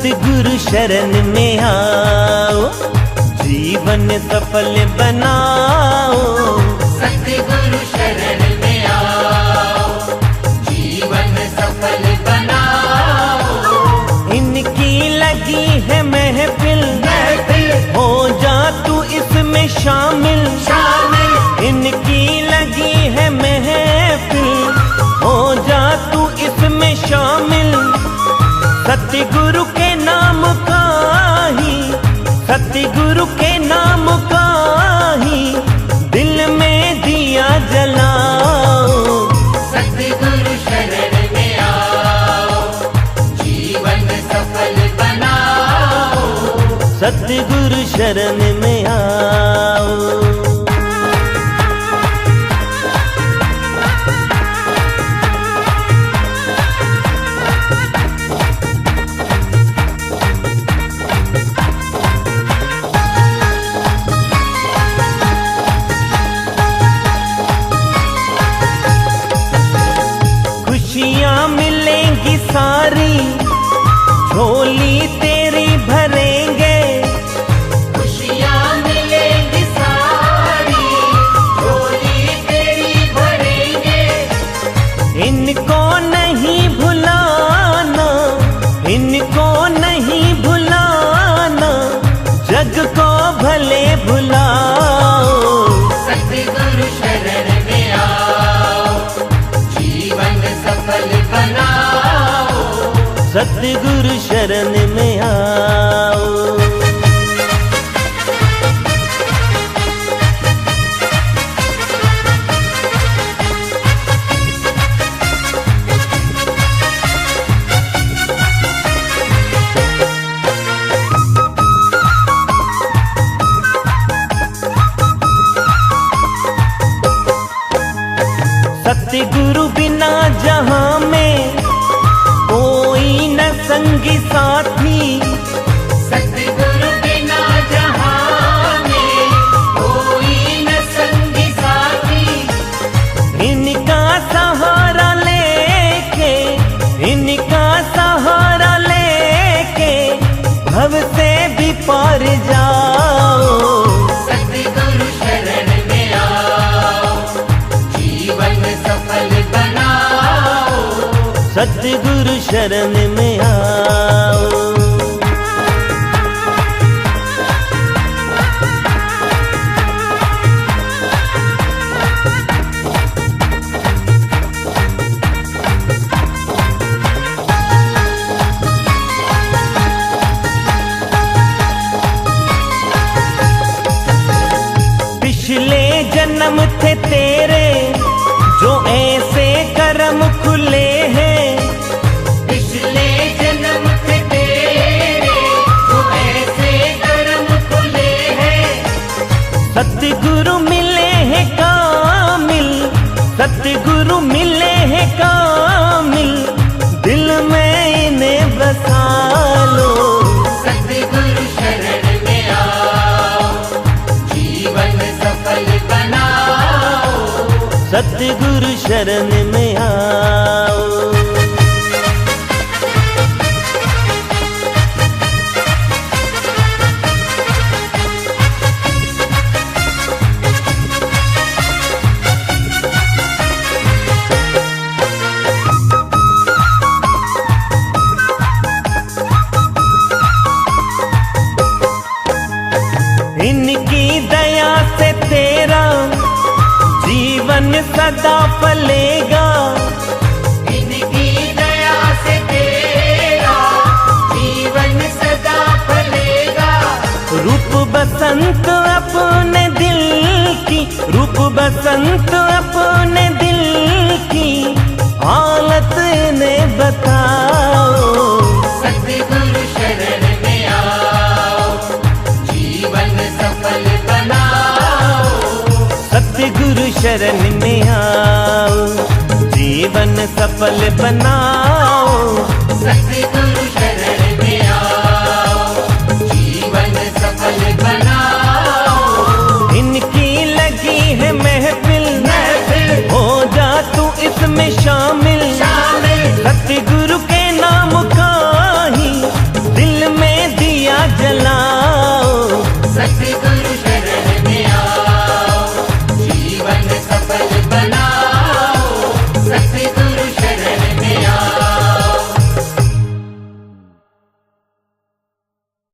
सतगुरु शरण में आओ, जीवन सफल बनाओ। सतगुरु शरण में आओ, जीवन सफल बनाओ। इनकी लगी है महफिल, हो जा तू इसमें शामिल। इनकी लगी है महफिल, हो जा तू इसमें शामिल। सतगुरु के नाम का ही, सतगुरु के नाम का ही दिल में दिया जलाओ। सतगुरु शरण में आओ, जीवन सफल बनाओ। सतगुरु शरण में आओ। खुशियाँ मिलेंगी सारी, झोली तेरी भरेंगे। खुशियाँ मिलेंगी सारी, झोली तेरी भरेंगे। इनको नहीं भुलाना, इनको नहीं भुलाना, जग को भले भुलाओ। सतगुरु शरण में आओ, जीवन सफल बनाओ। सतगुरु शरण में आओ। सतगुरु बिना जहां में कोई न संगी साथी। सतगुरु बिना जहां में कोई न संगी साथी। इनका सहारा लेके, इनका सहारा लेके भव से भी पार जाओ। सतगुरु शरण में आओ, जीवन सफल बनाओ। सतगुरु शरण में आओ। पिछले जन्म थे तेरे जो ऐसे कर्म खुले हैं। पिछले जन्म थे तेरे जो ऐसे कर्म खुले हैं। सतगुरु मिले हैं कामिल, सतगुरु मिले हैं कामिल, दिल में इन्हें बसा लो। सतगुरु शरण में आओ, जीवन सफल बनाओ। सतगुरु शरण में आओ। इनकी दया से तेरा जीवन सदा फलेगा। इनकी दया से तेरा जीवन सदा फलेगा। रूप बसंत अपने दिल की, रूप बसंत अपने दिल की हालत ने बताओ। सतगुरु शरण में आओ, जीवन सफल बनाओ। सतगुरु शरण में आओ, जीवन सफल बनाओ। सतगुरु